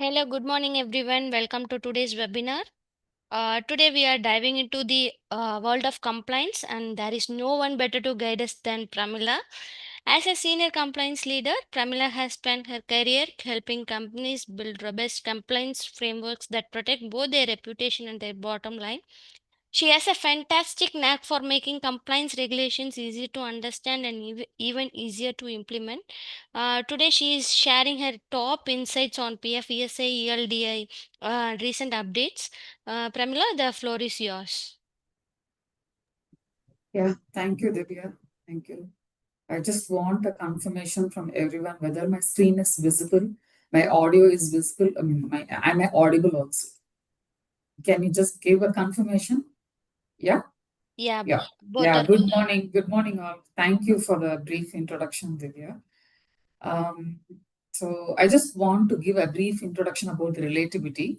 Hello, good morning, everyone. Welcome to today's webinar. Today, we are diving into the world of compliance, and there is no one better to guide us than Pramila. As a senior compliance leader, Pramila has spent her career helping companies build robust compliance frameworks that protect both their reputation and their bottom line. She has a fantastic knack for making compliance regulations easy to understand and even easier to implement. Today, she is sharing her top insights on PF, ESA, ELDI recent updates. Pramila, the floor is yours. Yeah, thank you, Divya. Thank you. I just want a confirmation from everyone whether my screen is visible, my audio is visible, am I audible also? Can you just give a confirmation? Yeah? Yeah, Yeah. both Yeah. are. Good morning. Good morning, all. Thank you for the brief introduction, Divya. So I just want to give a brief introduction about the relativity.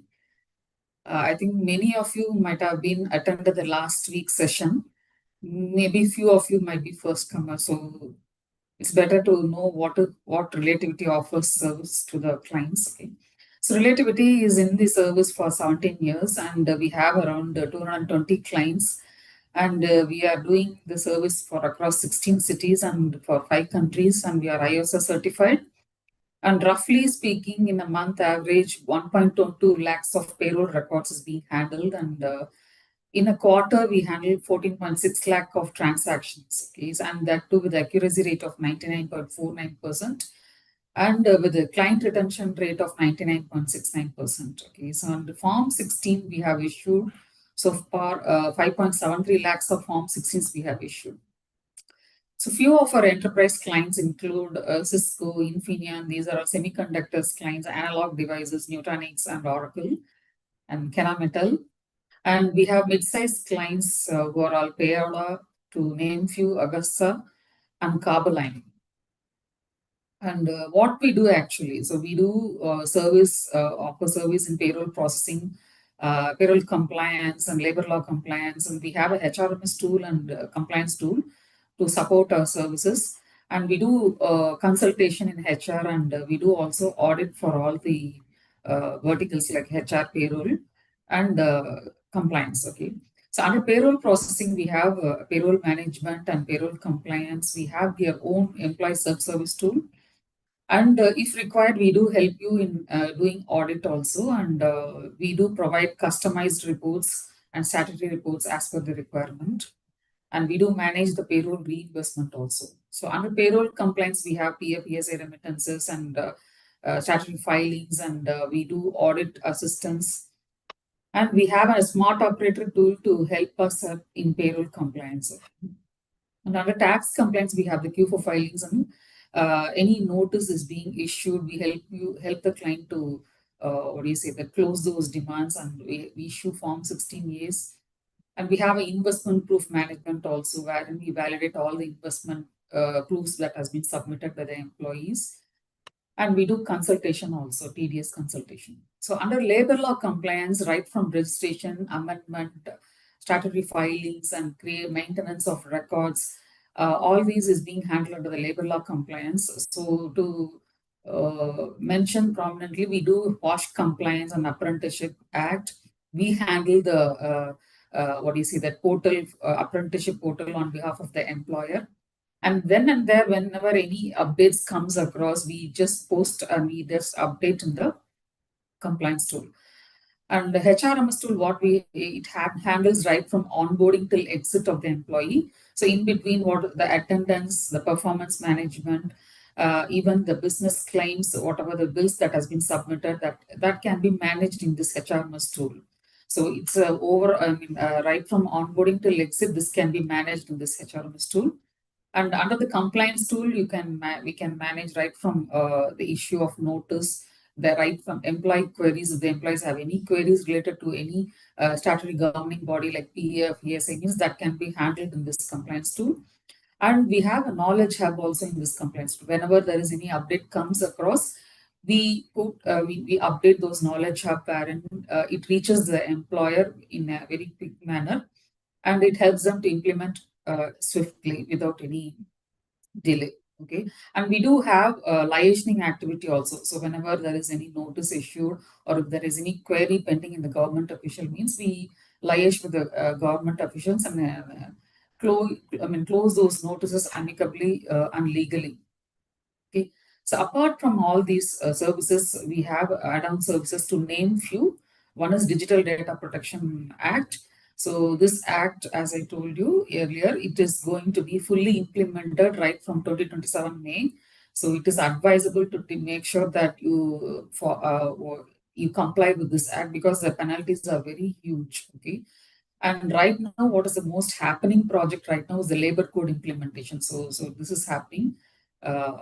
I think many of you might have been attended the last week's session. Maybe few of you might be first comers. So it's better to know what relativity offers service to the clients. Okay. So relativity is in the service for 17 years and we have around 220 clients and we are doing the service for across 16 cities and for 5 countries and we are ISO certified. And roughly speaking, in a month average, 1.22 lakhs of payroll records is being handled and in a quarter, we handle 14.6 lakh of transactions, okay, and that too with accuracy rate of 99.49% and with a client retention rate of 99.69%. Okay, so on the Form 16, we have issued so far 5.73 lakhs of Form 16s we have issued. So few of our enterprise clients include Cisco, Infineon, these are our semiconductors clients, analog devices, Nutanix and Oracle and Kennametal. And we have mid-sized clients who are all Payola, to name few, Augusta and Carboline. And what we do actually, so we do offer service in payroll processing, payroll compliance and labor law compliance. And we have a HRMS tool and compliance tool to support our services. And we do consultation in HR and we do also audit for all the verticals like HR, payroll and compliance. Okay. So under payroll processing, we have payroll management and payroll compliance. We have their own employee self-service tool. And if required, we do help you in doing audit also. And we do provide customized reports and statutory reports as per the requirement. And we do manage the payroll reimbursement also. So under payroll compliance, we have PF, ESA remittances and statutory filings, and we do audit assistance. And we have a smart operator tool to help us in payroll compliance. And under tax compliance, we have the queue for filings and any notice is being issued, we help the client to close those demands and we issue Form 16As. And we have an investment proof management also, wherein we validate all the investment proofs that has been submitted by the employees. And we do consultation also, TDS consultation. So under labor law compliance, right from registration, amendment, statutory filings, and create maintenance of records, all these is being handled under the labor law compliance. So to mention prominently, we do WASH Compliance and Apprenticeship Act. We handle the that portal, apprenticeship portal on behalf of the employer. And then and there, whenever any updates comes across, we just post and we just update in the compliance tool. And the HRMS tool, it handles right from onboarding till exit of the employee. So in between, what the attendance, the performance management, even the business claims, whatever the bills that has been submitted, that can be managed in this HRMS tool. So it's right from onboarding till exit, this can be managed in this HRMS tool. And under the compliance tool, we can manage right from the issue of notice, the right from employee queries. If the employees have any queries related to any statutory governing body like PF, ESA, means that can be handled in this compliance tool. And we have a knowledge hub also in this compliance tool. Whenever there is any update comes across, we update those knowledge hub wherein it reaches the employer in a very quick manner, and it helps them to implement swiftly without any delay. Okay, and we do have liaising activity also. So whenever there is any notice issued or if there is any query pending in the government official, means we liaise with the government officials and close those notices amicably and legally. Okay. So apart from all these services, we have add-on services to name few. One is Digital Data Protection Act. So this act, as I told you earlier, it is going to be fully implemented right from 2027 May. So it is advisable to make sure that you comply with this act because the penalties are very huge. Okay. And right now, what is the most happening project right now is the labor code implementation. So this is happening uh,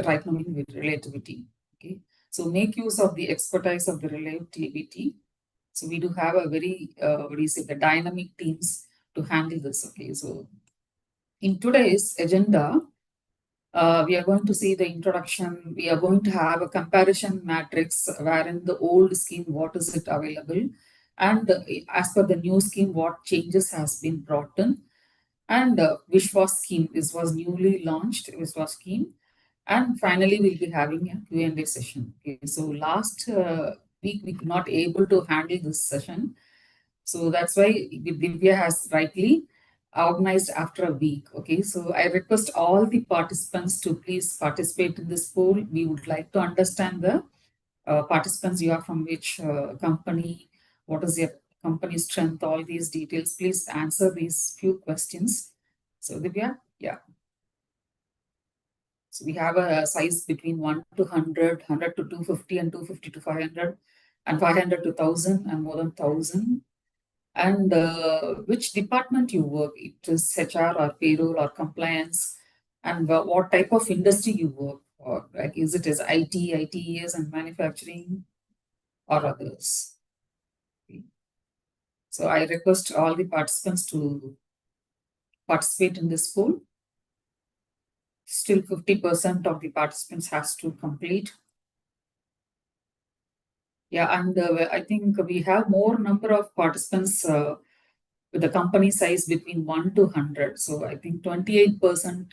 right now with relativity. Okay, so make use of the expertise of the relativity. So we do have a very what do you say, the dynamic teams to handle this. Okay, so in today's agenda, we are going to see the introduction. We are going to have a comparison matrix wherein the old scheme, what is it available, and as per the new scheme, what changes has been brought in, and Vishwas scheme. This was newly launched Vishwas scheme, and finally we'll be having a Q&A session. Okay, so last week we could not able to handle this session, so that's why Divya has rightly organized after a week. Okay, so I request all the participants to please participate in this poll. We would like to understand the participants, you are from which company, what is your company strength, all these details. Please answer these few questions. So Divya, yeah. So we have a size between 1 to 100, 100 to 250, and 250 to 500, and 500 to 1000, and more than 1000. And which department you work, it is HR or payroll or compliance, and what type of industry you work for, like is it as IT, ITES and manufacturing or others. Okay. So I request all the participants to participate in this poll. Still 50% of the participants has to complete. Yeah, and I think we have more number of participants with the company size between 1 to 100. So I think 28%,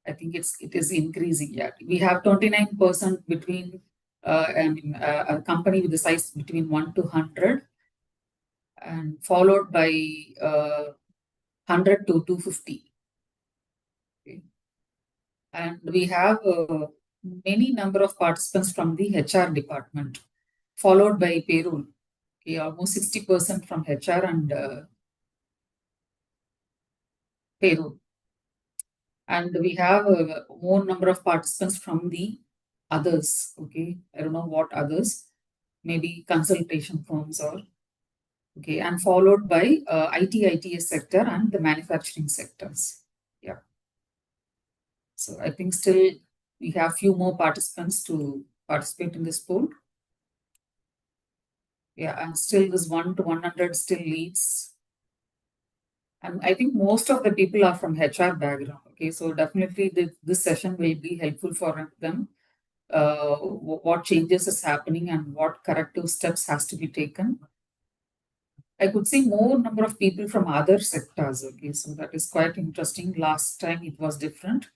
I think it is increasing. Yeah, we have 29% between a company with the size between 1 to 100, and followed by 100 to 250. Okay. And we have many number of participants from the HR department, followed by payroll. Okay, almost 60% from HR and payroll. And we have more number of participants from the others. Okay, I don't know what others, maybe consultation firms or okay, and followed by IT, ITS sector and the manufacturing sectors. Yeah. So I think still we have few more participants to participate in this poll. Yeah, and still this 1 to 100 still leads. And I think most of the people are from HR background. Okay, so definitely this session will be helpful for them. What changes is happening and what corrective steps has to be taken. I could see more number of people from other sectors. Okay, so that is quite interesting. Last time it was different.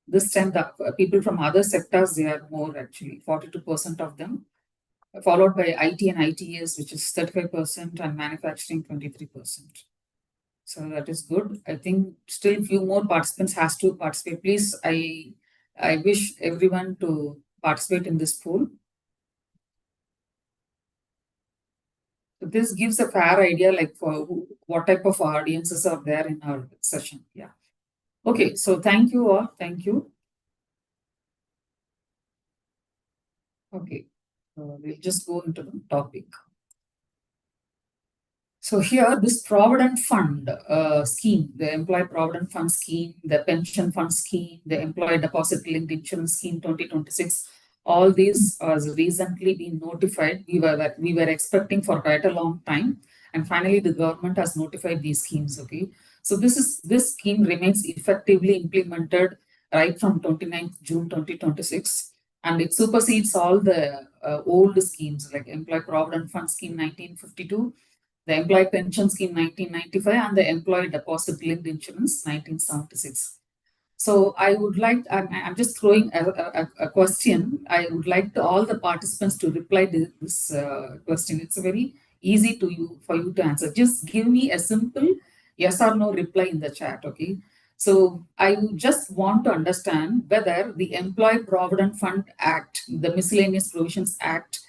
This time the people from other sectors, they are more actually, 42% of them, followed by IT and ITS, which is 35%, and manufacturing 23%. So that is good. I think still few more participants has to participate. Please, I wish everyone to participate in this poll. So this gives a fair idea like for what type of audiences are there in our session. Yeah. Okay, so thank you all. Thank you. Okay, we'll just go into the topic. So here, this Provident Fund scheme, the Employee Provident Fund Scheme, the Pension Fund Scheme, the Employee Deposit Linked Insurance Scheme 2026, all these has recently been notified. We were expecting for quite a long time, and finally the government has notified these schemes. Okay, so this scheme remains effectively implemented right from 29th June 2026, and it supersedes all the old schemes like Employee Provident Fund Scheme 1952, the Employee Pension Scheme 1995, and the Employee Deposit Linked Insurance 1976. So I would like, I'm just throwing a question. I would like all the participants to reply to this question. It's a very easy to you for you to answer. Just give me a simple yes or no reply in the chat, okay? So I just want to understand whether the Employee Provident Fund Act, the Miscellaneous Provisions Act,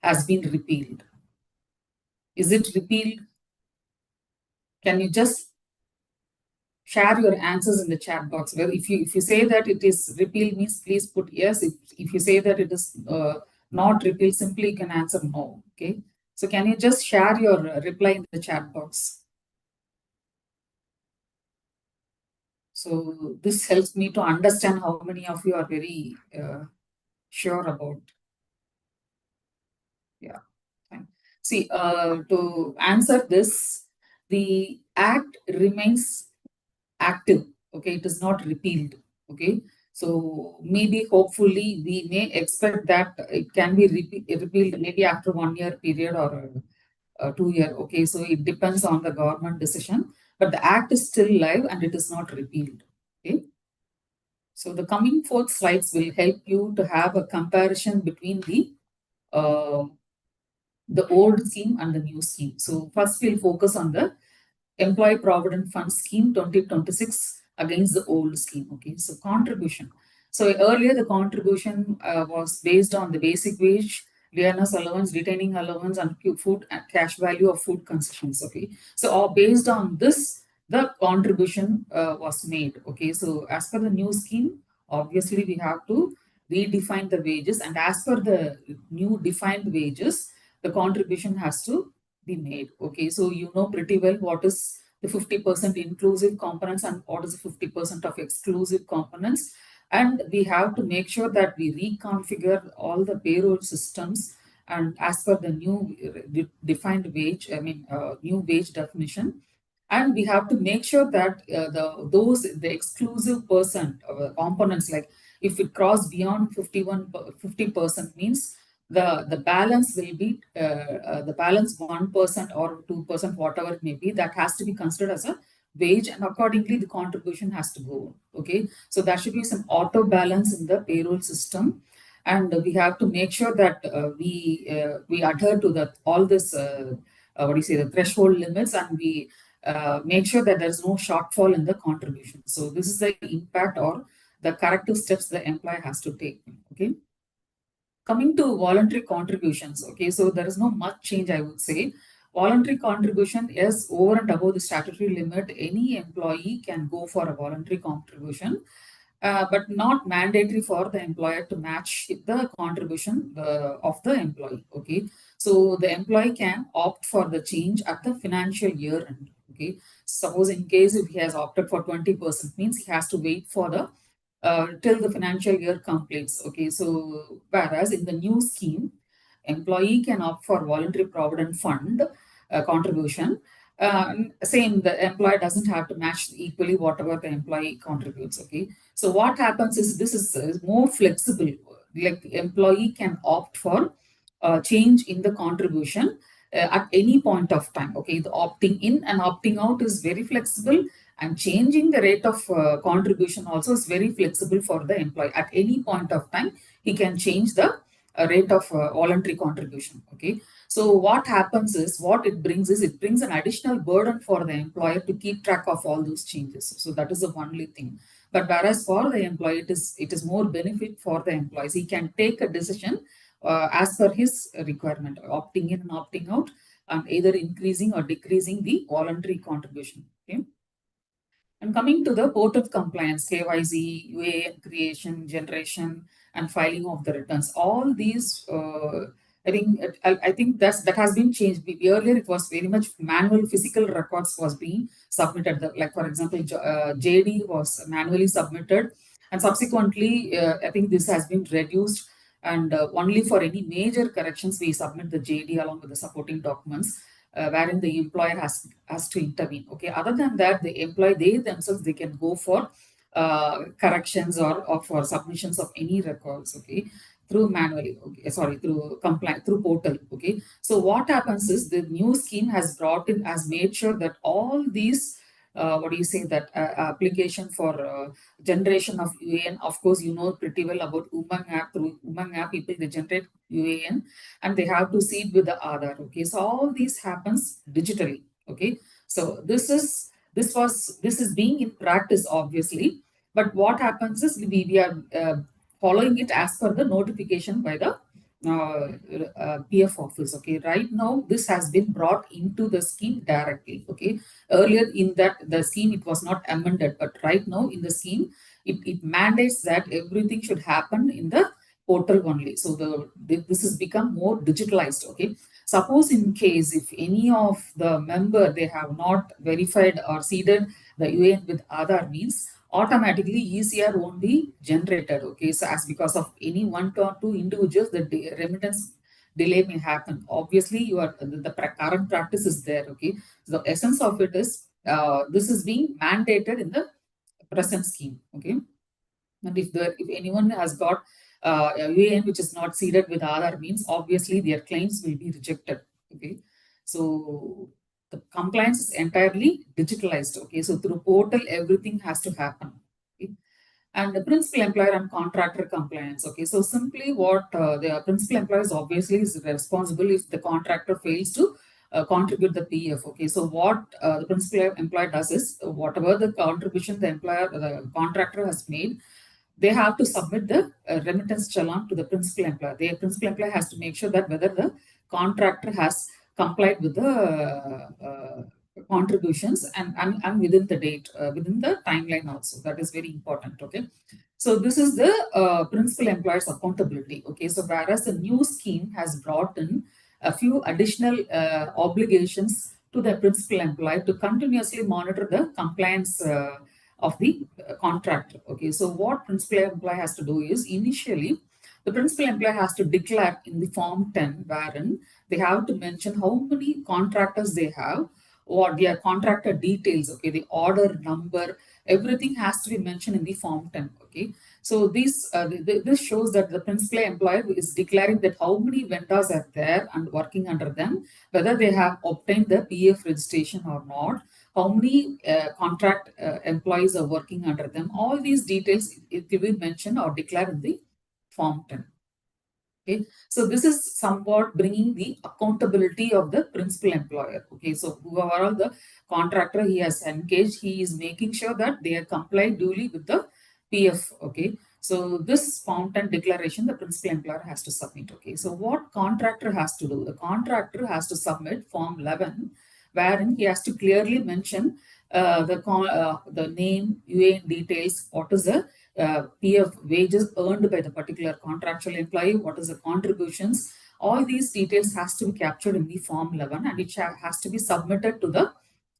has been repealed. Is it repealed? Can you just share your answers in the chat box? Well, if you say that it is repealed means please put yes. If you say that it is not repealed, simply you can answer no. Okay. So can you just share your reply in the chat box? So this helps me to understand how many of you are very sure about. Yeah. Fine. See, to answer this, the act remains active. Okay, it is not repealed. Okay, so maybe hopefully we may expect that it can be repealed maybe after 1 year period or 2 year. Okay, so it depends on the government decision, but the act is still live and it is not repealed. Okay, so the coming forth slides will help you to have a comparison between uh, the old scheme and the new scheme. So first we'll focus on the Employee Provident Fund Scheme 2026 against the old scheme. Okay, so contribution. So earlier the contribution was based on the basic wage, Liana's allowance, retaining allowance, and food and cash value of food concessions. Okay, so based on this, the contribution was made. Okay, so as per the new scheme, obviously we have to redefine the wages, and as per the new defined wages, the contribution has to be made. Okay, so you know pretty well what is the 50% inclusive components and what is the 50% of exclusive components. And we have to make sure that we reconfigure all the payroll systems and as per the new defined wage, new wage definition. And we have to make sure that the exclusive percent components, like if it cross beyond 50% means the balance will be the balance 1% or 2%, whatever it may be, that has to be considered as a wage, and accordingly the contribution has to go. Okay, so there should be some auto balance in the payroll system, and we have to make sure that we adhere to the all this what do you say, the threshold limits, and we make sure that there is no shortfall in the contribution. So this is the impact or the corrective steps the employer has to take. Okay. Coming to voluntary contributions, okay, so there is no much change, I would say. Voluntary contribution is over and above the statutory limit. Any employee can go for a voluntary contribution, but not mandatory for the employer to match the contribution of the employee. Okay, so the employee can opt for the change at the financial year end. Okay, suppose in case if he has opted for 20%, means he has to wait for the till the financial year completes. Okay, so whereas in the new scheme, employee can opt for voluntary provident fund contribution. Same, the employer doesn't have to match equally whatever the employee contributes. Okay, so what happens is this is more flexible. Like the employee can opt for change in the contribution at any point of time. Okay, the opting in and opting out is very flexible, and changing the rate of contribution also is very flexible for the employee. At any point of time, he can change the rate of voluntary contribution. Okay, so what happens is, what it brings is, it brings an additional burden for the employer to keep track of all those changes. So that is the only thing. But whereas for the employee, it is more benefit for the employees. He can take a decision as per his requirement, opting in and opting out, and either increasing or decreasing the voluntary contribution. Okay. And coming to the port of compliance, KYC, UAN creation, generation, and filing of the returns, all these, I think that has been changed. Earlier, it was very much manual, physical records was being submitted. Like for example, JD was manually submitted, and subsequently, I think this has been reduced. And only for any major corrections, we submit the JD along with the supporting documents, wherein the employer has to intervene. Okay. Other than that, the employee, they themselves, they can go for corrections or for submissions of any records. Okay, through manually. Okay, sorry, through compliance, through portal. Okay. So what happens is, the new scheme has brought in, has made sure that all these what do you say, that application for generation of UAN. Of course, you know pretty well about Umang app. Through Umang app, people, they generate UAN and they have to see it with the Aadhaar. Okay, so all these happens digitally. Okay, so this is being in practice, obviously, but what happens is we are following it as per the notification by the PF office. Okay, right now this has been brought into the scheme directly. Okay, earlier in that the scheme it was not amended, but right now in the scheme it mandates that everything should happen in the portal only. So this has become more digitalized. Okay, suppose in case if any of the member they have not verified or seeded the UN with Aadhaar, means automatically ECR won't be generated. Okay, so as because of any one or two individuals, the remittance delay may happen. Obviously, the current practice is there. Okay, so the essence of it is this is being mandated in the present scheme. Okay, and if anyone has got a UAN which is not seeded with Aadhaar, means obviously their claims will be rejected. Okay, so the compliance is entirely digitalized. Okay, so through portal everything has to happen. Okay? And the principal employer and contractor compliance. Okay, so simply what the principal employer is obviously is responsible if the contractor fails to contribute the PF. Okay, so what the principal employer does is whatever the contribution the contractor has made, they have to submit the remittance challan to the principal employer. The principal employer has to make sure that whether the contractor has complied with the contributions and within the date, within the timeline also. That is very important. Okay. So this is the principal employer's accountability. Okay. So whereas the new scheme has brought in a few additional obligations to the principal employer to continuously monitor the compliance of the contractor. Okay, so what principal employer has to do is initially the principal employer has to declare in the form 10, wherein they have to mention how many contractors they have or their contractor details. Okay, the order number, everything has to be mentioned in the form 10. Okay, so this shows that the principal employer is declaring that how many vendors are there and working under them, whether they have obtained the PF registration or not, how many contract employees are working under them. All these details it will be mentioned or declared in the form 10. Okay, so this is somewhat bringing the accountability of the principal employer. Okay, so whoever the contractor he has engaged, he is making sure that they are complied duly with the PF. Okay, so this form 10 declaration the principal employer has to submit. Okay, so what contractor has to do? The contractor has to submit form 11, wherein he has to clearly mention the name, UAN details, what is the PF wages earned by the particular contractual employee, what is the contributions. All these details has to be captured in the form 11 and it has to be submitted to the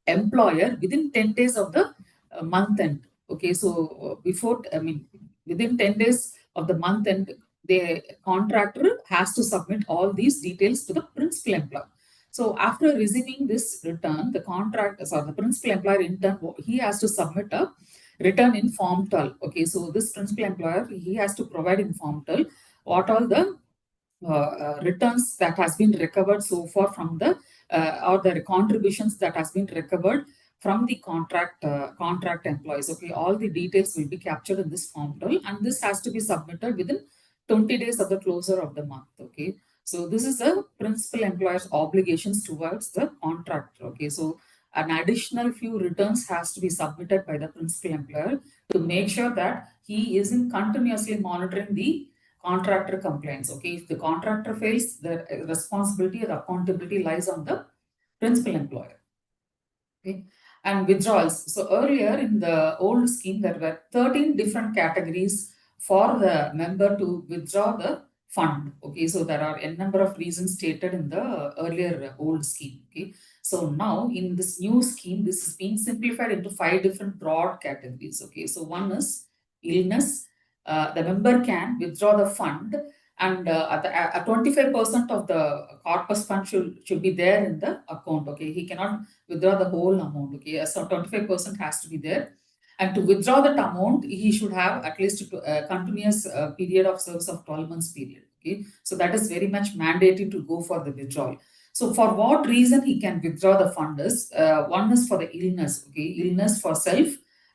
employer within 10 days of the month end. Okay, so within 10 days of the month end, the contractor has to submit all these details to the principal employer. So after receiving this return, the principal employer in turn, he has to submit a return in form 12. Okay, so this principal employer, he has to provide in form 12 what all the returns that has been recovered so far from the or the contributions that has been recovered from the contract employees. Okay, all the details will be captured in this form 12 and this has to be submitted within 20 days of the closure of the month. Okay, so this is the principal employer's obligations towards the contractor. Okay, so an additional few returns has to be submitted by the principal employer to make sure that he isn't continuously monitoring the contractor compliance. Okay, if the contractor fails, the responsibility or the accountability lies on the principal employer. Okay, and withdrawals. So earlier in the old scheme, there were 13 different categories for the member to withdraw the fund. Okay, so there are a number of reasons stated in the earlier old scheme. Okay, so now in this new scheme, this is being simplified into 5 different broad categories. Okay, so one is illness. The member can withdraw the fund and 25% of the corpus fund should be there in the account. Okay, he cannot withdraw the whole amount. Okay, so 25% has to be there. And to withdraw that amount, he should have at least a continuous period of service of 12 months period. Okay, so that is very much mandated to go for the withdrawal. So for what reason he can withdraw the fund is, one is for the illness, okay, illness for self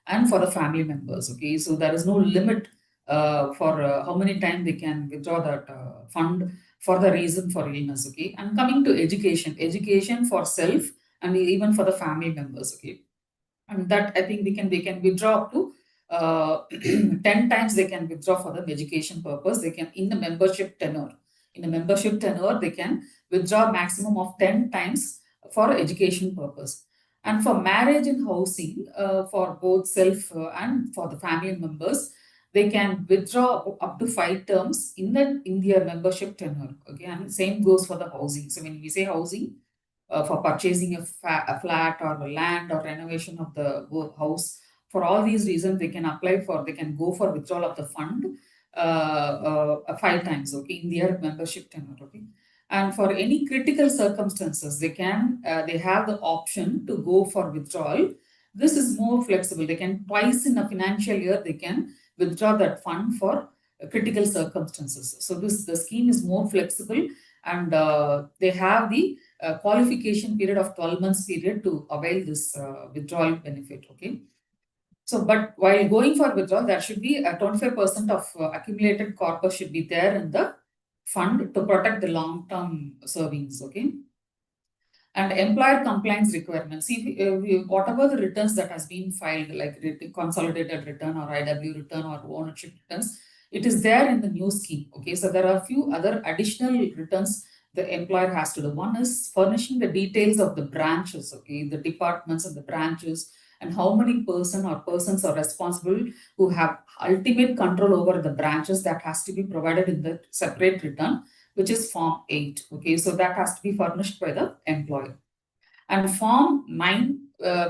and for the family members, okay. So there is no limit for how many times they can withdraw that fund for the reason for illness, okay. And coming to education, education for self and even for the family members, okay. And that I think they can withdraw up to 10 times they can withdraw for the education purpose. They can in the membership tenure. In the membership tenure, they can withdraw maximum of 10 times for education purpose. And for marriage and housing, for both self and for the family members, they can withdraw up to 5 terms in their membership tenure. Okay, and same goes for the housing. So when we say housing, for purchasing a flat or a land or renovation of the house. For all these reasons, they can go for withdrawal of the fund 5 times, okay, in their membership tenure, okay. And for any critical circumstances, they have the option to go for withdrawal. This is more flexible. They can twice in a financial year, they can withdraw that fund for critical circumstances. So the scheme is more flexible, and they have the qualification period of 12 months period to avail this withdrawal benefit, okay. So but while going for withdrawal, there should be a 25% of accumulated corpus should be there in the fund to protect the long term savings, okay. And employer compliance requirements. See, whatever the returns that has been filed, like consolidated return or IW return or ownership returns, it is there in the new scheme. Okay, so there are a few other additional returns the employer has to do. One is furnishing the details of the branches, okay, the departments and the branches, and how many persons are responsible who have ultimate control over the branches. That has to be provided in the separate return, which is Form 8. Okay, so that has to be furnished by the employer. And Form 9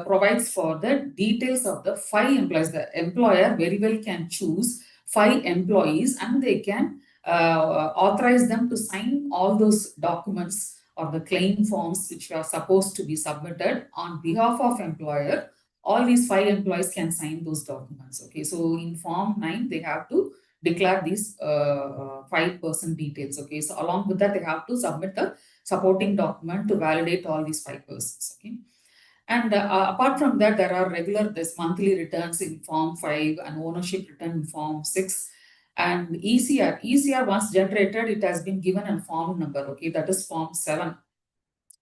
provides for the details of the 5 employees. The employer very well can choose 5 employees, and they can authorize them to sign all those documents or the claim forms which are supposed to be submitted on behalf of employer. All these 5 employees can sign those documents. Okay, so in Form 9, they have to declare these 5 person details. Okay, so along with that, they have to submit the supporting document to validate all these 5 persons. Okay. And apart from that, there are this monthly returns in Form 5 and ownership return in Form 6. And ECR once generated, it has been given a form number. Okay, that is Form 7.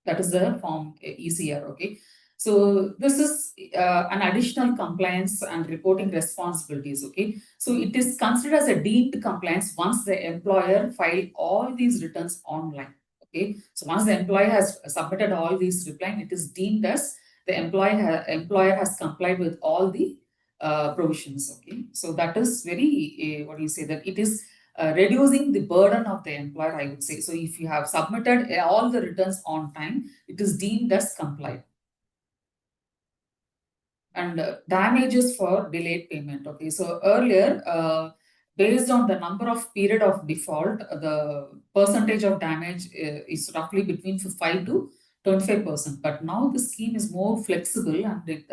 That is the Form ECR. Okay. So this is an additional compliance and reporting responsibilities. Okay, so it is considered as a deemed compliance once the employer filed all these returns online. Okay, so once the employee has submitted all these replies, it is deemed as the employer has complied with all the provisions. Okay, so that is very what do you say, that it is reducing the burden of the employer, I would say. So if you have submitted all the returns on time, it is deemed as complied. And damages for delayed payment. Okay, so earlier, based on the number of period of default, the percentage of damage is roughly between 5 to 25%. But now the scheme is more flexible, and it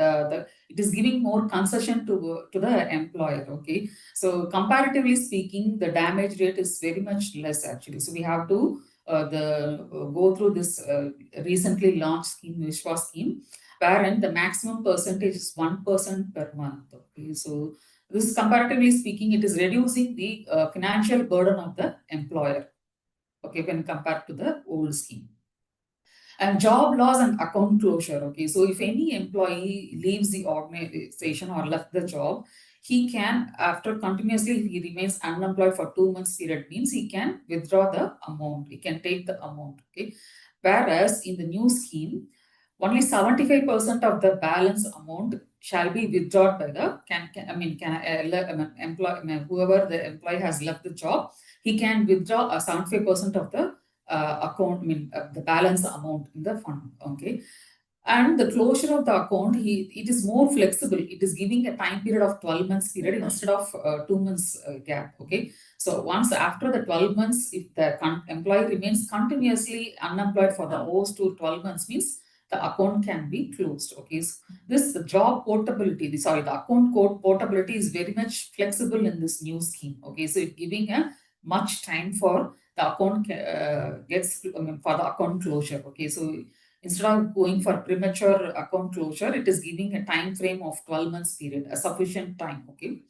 is giving more concession to the employer. Okay, so comparatively speaking, the damage rate is very much less actually. So we have to go through this recently launched scheme, Vishwa scheme, wherein the maximum percentage is 1% per month. Okay, so this is comparatively speaking, it is reducing the financial burden of the employer. Okay, when compared to the old scheme. And job loss and account closure. Okay, so if any employee leaves the organization or left the job, he can, after continuously, if he remains unemployed for 2 months period, means he can withdraw the amount. He can take the amount. Okay, whereas in the new scheme, only 75% of the balance amount shall be withdrawn by the whoever the employee has left the job, he can withdraw a 75% of the account, the balance amount in the fund. Okay, and the closure of the account, it is more flexible. It is giving a time period of 12 months period instead of 2 months gap. Okay, so once after the 12 months, if the employee remains continuously unemployed for the whole 12 months, means the account can be closed. Okay, so this job portability, the account code portability is very much flexible in this new scheme. Okay, so it's giving a much time for the account gets for the account closure. Okay, so instead of going for premature account closure, it is giving a time frame of 12 months period, a sufficient time. Okay,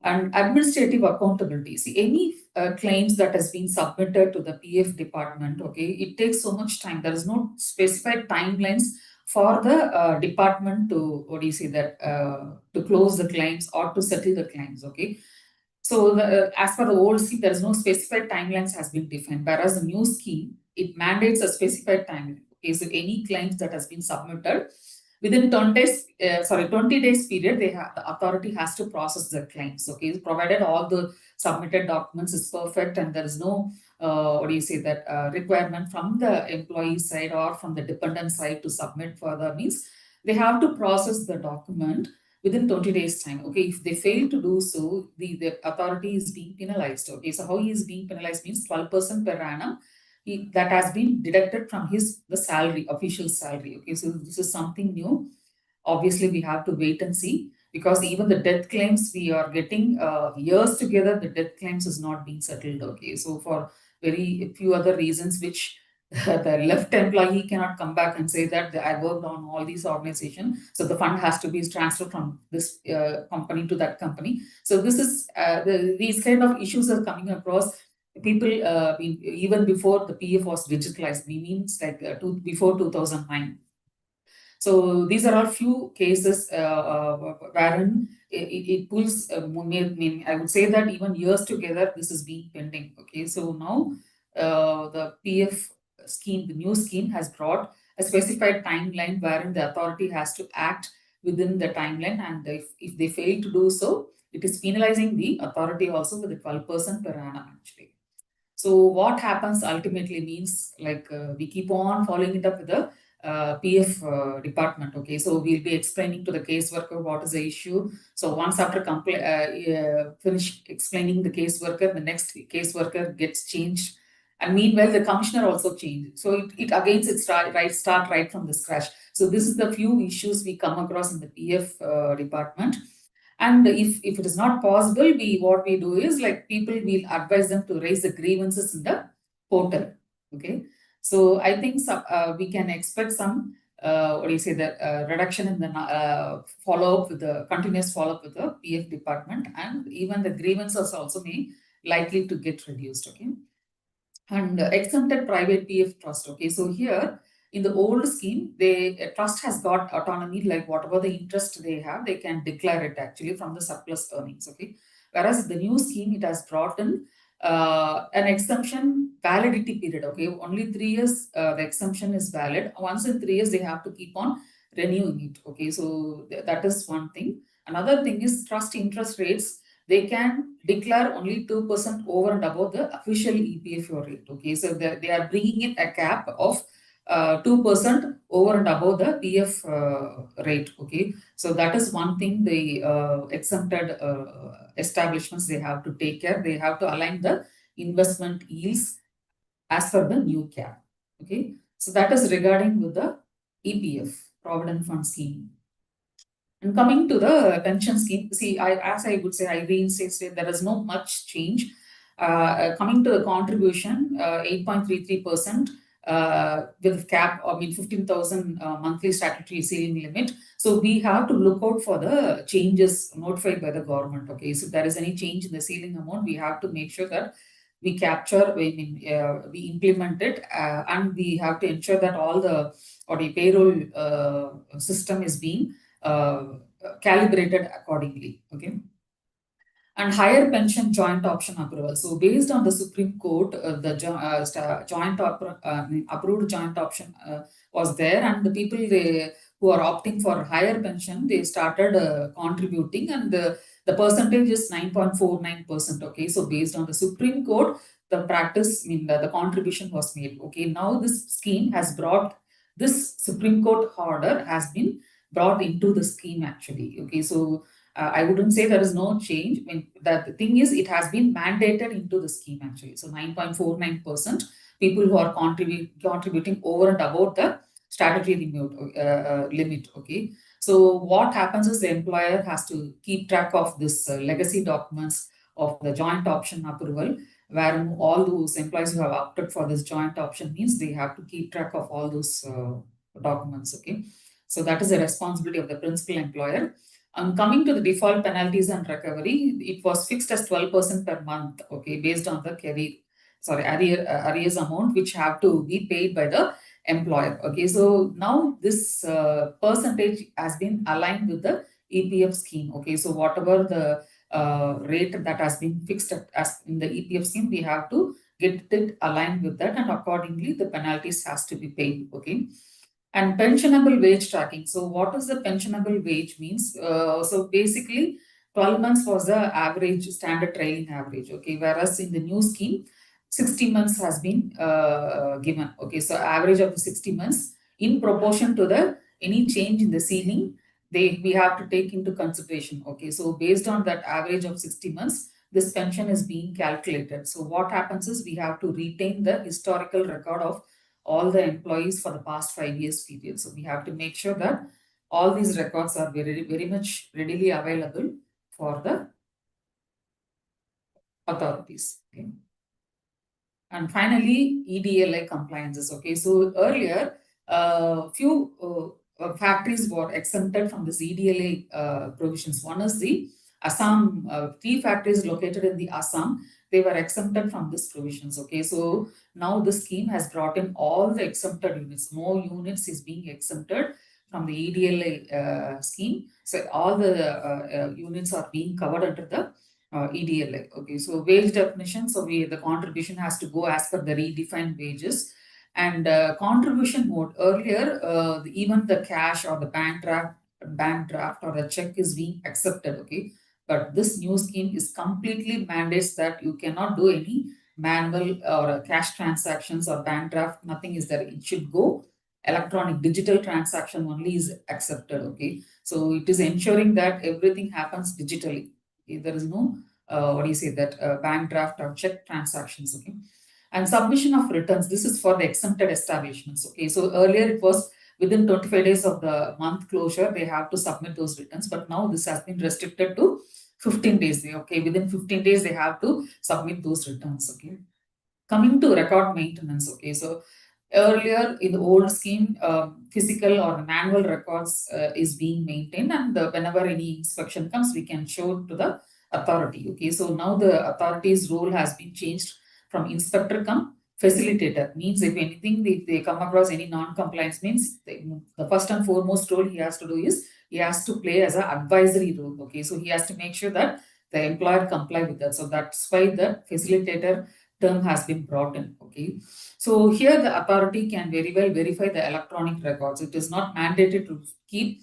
and administrative accountability. See, any claims that has been submitted to the PF department, okay, it takes so much time. There is no specified timelines for the department to, what do you say, that to close the claims or to settle the claims, okay. So as per the old scheme, there is no specified timelines has been defined, whereas the new scheme, it mandates a specified timeline. Okay, so any claims that has been submitted within 20 days period, the authority has to process the claims. Okay, provided all the submitted documents is perfect and there is no what do you say, that requirement from the employee side or from the dependent side to submit further, means they have to process the document within 20 days time. Okay, if they fail to do so, the authority is being penalized. Okay, so how he is being penalized means 12% per annum that has been deducted from the salary, official salary. Okay, so this is something new. Obviously we have to wait and see, because even the death claims we are getting years together, the death claims is not being settled. Okay, so for very few other reasons which the left employee cannot come back and say that I worked on all these organizations, so the fund has to be transferred from this company to that company. So this is these kind of issues are coming across. People even before the PF was digitalized, means like before 2009. So these are all few cases wherein it pulls, I would say that even years together, this is being pending. Okay, so now the PF scheme, the new scheme has brought a specified timeline wherein the authority has to act within the timeline, and if they fail to do so, it is penalizing the authority also with a 12% per annum actually. So what happens ultimately means, like we keep on following it up with the PF department. Okay, so we'll be explaining to the caseworker what is the issue. So once after finish explaining the caseworker, the next caseworker gets changed, and meanwhile the commissioner also changed. So it again it's start right from the scratch. So this is the few issues we come across in the PF department. And if it is not possible, what we do is, like, people will advise them to raise the grievances in the portal. Okay. So I think we can expect some what do you say, that reduction in the follow-up with the continuous follow-up with the PF department, and even the grievances also may likely to get reduced. Okay. And exempted private PF trust. Okay, so here in the old scheme, the trust has got autonomy, like whatever the interest they have, they can declare it actually from the surplus earnings. Okay, whereas the new scheme, it has brought in an exemption validity period. Okay, only 3 years the exemption is valid. Once in 3 years, they have to keep on renewing it. Okay, so that is one thing. Another thing is trust interest rates. They can declare only 2% over and above the official EPF rate. Okay, so they are bringing in a cap of 2% over and above the PF rate. Okay, so that is one thing the exempted establishments, they have to take care. They have to align the investment yields as per the new cap. Okay, so that is regarding with the EPF, Provident Fund Scheme. And coming to the pension scheme, see, as I would say, I reinstate there is no much change. Coming to the contribution, 8.33% with cap, 15,000 monthly statutory ceiling limit. So we have to look out for the changes notified by the government. Okay, so if there is any change in the ceiling amount, we have to make sure that we capture, we implement it, and we have to ensure that all the payroll system is being calibrated accordingly. Okay. And higher pension joint option approval. So based on the Supreme Court, the approved joint option was there, and the people who are opting for higher pension, they started contributing, and the percentage is 9.49%. Okay, so based on the Supreme Court, the practice, the contribution was made. Okay, now this scheme has brought, this Supreme Court order has been brought into the scheme actually. Okay, so I wouldn't say there is no change. The thing is, it has been mandated into the scheme actually. So 9.49% people who are contributing over and above the statutory limit. Okay. So what happens is the employer has to keep track of this legacy documents of the joint option approval. where all those employees who have opted for this joint option means they have to keep track of all those documents. Okay, so that is the responsibility of the principal employer. Coming to the default penalties and recovery, it was fixed as 12% per month. Okay, based on the arrears amount which have to be paid by the employer. Okay, so now this percentage has been aligned with the EPF scheme. Okay, so whatever the rate that has been fixed as in the EPF scheme, we have to get it aligned with that, and accordingly the penalties has to be paid. Okay, and pensionable wage tracking. So what is the pensionable wage means? So basically 12 months was the average standard trailing average. Okay, whereas in the new scheme 60 months has been given. Okay, so average of the 60 months in proportion to the any change in the ceiling, we have to take into consideration. Okay, so based on that average of 60 months, this pension is being calculated. So what happens is we have to retain the historical record of all the employees for the past 5 years period. So we have to make sure that all these records are very much readily available for the authorities. Okay. And finally, EDLI compliances. Okay, so earlier, few factories were exempted from this EDLI provisions. One is the Assam, 3 factories located in the Assam, they were exempted from this provisions. Okay, so now the scheme has brought in all the exempted units. More units is being exempted from the EDLI scheme. So all the units are being covered under the EDLI. Okay, so wage definition. So the contribution has to go as per the redefined wages, and contribution mode. Earlier, even the cash or the bank draft or the check is being accepted. Okay, but this new scheme is completely mandates that you cannot do any manual or cash transactions or bank draft. Nothing is there. It should go electronic, digital transaction only is accepted. Okay, so it is ensuring that everything happens digitally. Okay, there is no what do you say that bank draft or check transactions. Okay, and submission of returns. This is for the exempted establishments. Okay, so earlier it was within 25 days of the month closure they have to submit those returns, but now this has been restricted to 15 days. Okay, within 15 days they have to submit those returns. Okay, coming to record maintenance. Okay, so earlier in the old scheme, physical or manual records is being maintained, and whenever any inspection comes, we can show to the authority. Okay, so now the authority's role has been changed from inspector come facilitator. Means if anything, if they come across any non-compliance, means the first and foremost role he has to do is he has to play as an advisory role. Okay, so he has to make sure that the employer comply with that. So that's why the facilitator term has been brought in. Okay, so here the authority can very well verify the electronic records. It is not mandated to keep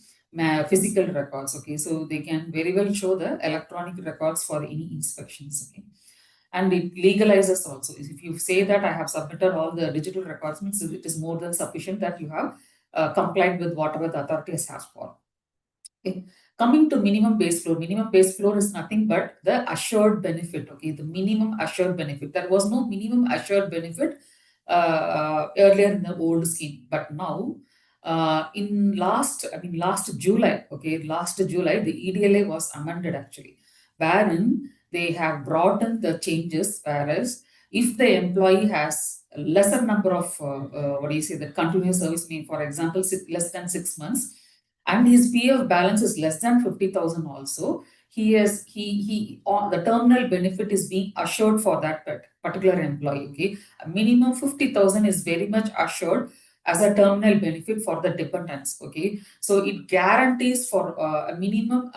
physical records. Okay, so they can very well show the electronic records for any inspections. Okay, and it legalizes also. If you say that I have submitted all the digital records, means it is more than sufficient that you have complied with whatever the authority has asked for. Okay. Coming to minimum base floor. Minimum base floor is nothing but the assured benefit. Okay, the minimum assured benefit. There was no minimum assured benefit earlier in the old scheme, but now in last July. Okay, last July the EDLA was amended actually, wherein they have brought in the changes. Whereas if the employee has a lesser number of what do you say, the continuous service, mean for example less than 6 months, and his PF balance is less than 50,000 also, the terminal benefit is being assured for that particular employee. Okay, a minimum 50,000 is very much assured as a terminal benefit for the dependents. Okay, so it guarantees for a minimum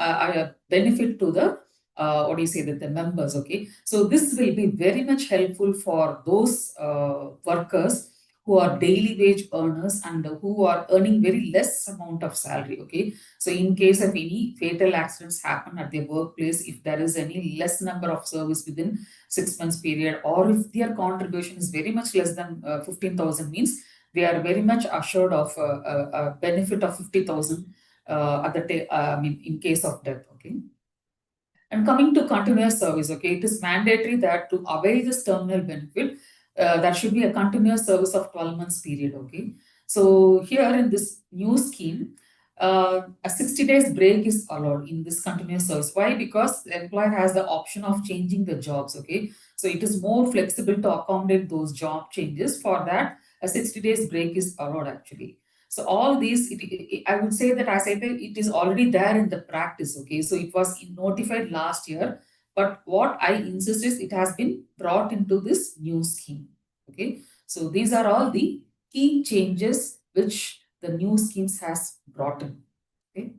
benefit to the what do you say, that the members. Okay, so this will be very much helpful for those workers who are daily wage earners and who are earning very less amount of salary. Okay, so in case of any fatal accidents happen at their workplace, if there is any less number of service within 6 months period, or if their contribution is very much less than 15,000, means they are very much assured of a benefit of 50,000 at the in case of death. Okay, and coming to continuous service. Okay, it is mandatory that to avail this terminal benefit, there should be a continuous service of 12 months period. Okay, so here in this new scheme, a 60 days break is allowed in this continuous service. Why? Because the employer has the option of changing the jobs, okay? So it is more flexible to accommodate those job changes. For that, a 60 days break is allowed actually. So all these, I would say that, as I said, it is already there in the practice, okay? So it was notified last year, but what I insist is it has been brought into this new scheme, okay? So these are all the key changes which the new schemes has brought in. Okay.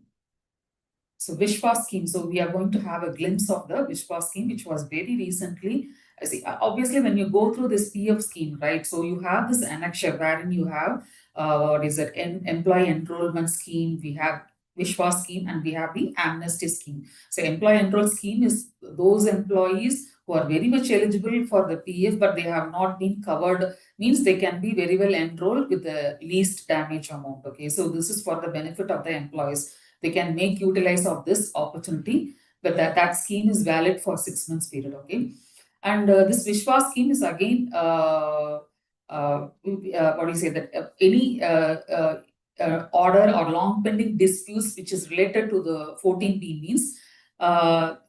So Vishwa scheme. So we are going to have a glimpse of the Vishwa scheme, which was very recently. I see. Obviously, when you go through this PF scheme, right? So you have this annexure wherein you have what is it? Employee enrollment scheme. We have Vishwa scheme, and we have the amnesty scheme. So employee enroll scheme is those employees who are very much eligible for the PF, but they have not been covered. Means they can be very well enrolled with the least damage amount. Okay, so this is for the benefit of the employees. They can make utilize of this opportunity, but that scheme is valid for 6 months period. Okay, and this Vishwa scheme is again what do you say, that any order or long pending disputes which is related to the 14B means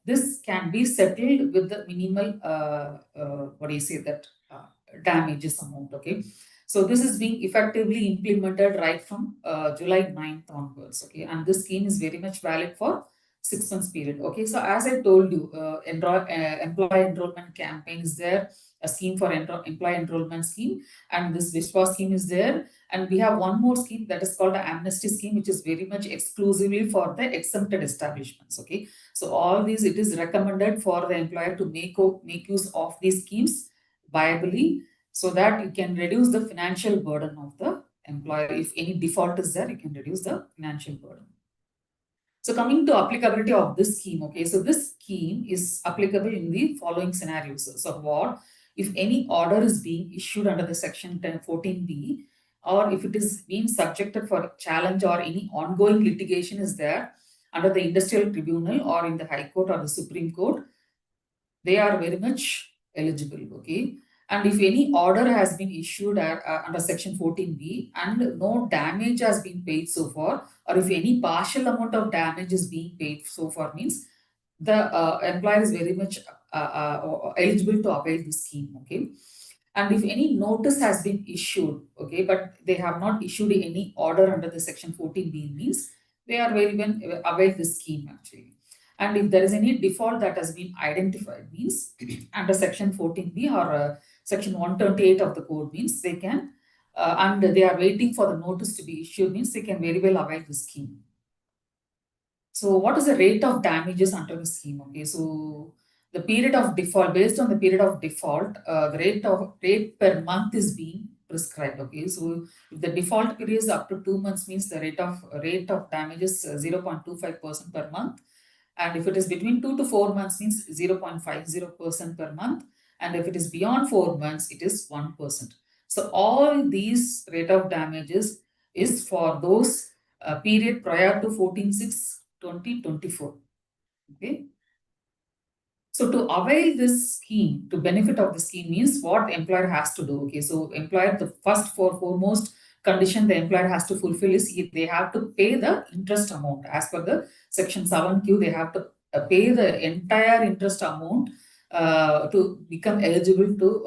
this can be settled with the minimal what do you say, that damages amount. Okay, so this is being effectively implemented right from July 9th onwards. Okay, and this scheme is very much valid for 6 months period. Okay, so as I told you, employee enrollment campaign is there, a scheme for employee enrollment scheme, and this Vishwa scheme is there. And we have one more scheme that is called the amnesty scheme, which is very much exclusively for the exempted establishments. Okay, so all these, it is recommended for the employer to make use of these schemes viably, so that you can reduce the financial burden of the employer. If any default is there, you can reduce the financial burden. So coming to applicability of this scheme, okay, so this scheme is applicable in the following scenarios. So what? If any order is being issued under the section 1014B, or if it is being subjected for challenge, or any ongoing litigation is there under the industrial tribunal or in the High Court or the Supreme Court, they are very much eligible. Okay, and if any order has been issued under section 14B and no damage has been paid so far, or if any partial amount of damage is being paid so far, means the employer is very much eligible to avail this scheme. Okay, and if any notice has been issued, okay, but they have not issued any order under the section 14B, means they are very well avail this scheme actually. And if there is any default that has been identified, means under section 14B or section 128 of the code, means they can and they are waiting for the notice to be issued, means they can very well avail the scheme. So what is the rate of damages under the scheme? Okay, so the period of default, based on the period of default, the rate per month is being prescribed. Okay, so if the default period is up to 2 months, means the rate of damages 0.25% per month, and if it is between 2 to 4 months, means 0.50% per month, and if it is beyond 4 months, it is 1%. So all these rate of damages is for those period prior to 14/6/2024. Okay. So to avail this scheme, to benefit of the scheme, means what employer has to do. Okay, so employer, the foremost condition the employer has to fulfill is they have to pay the interest amount. As per the section 7Q, they have to pay the entire interest amount to become eligible to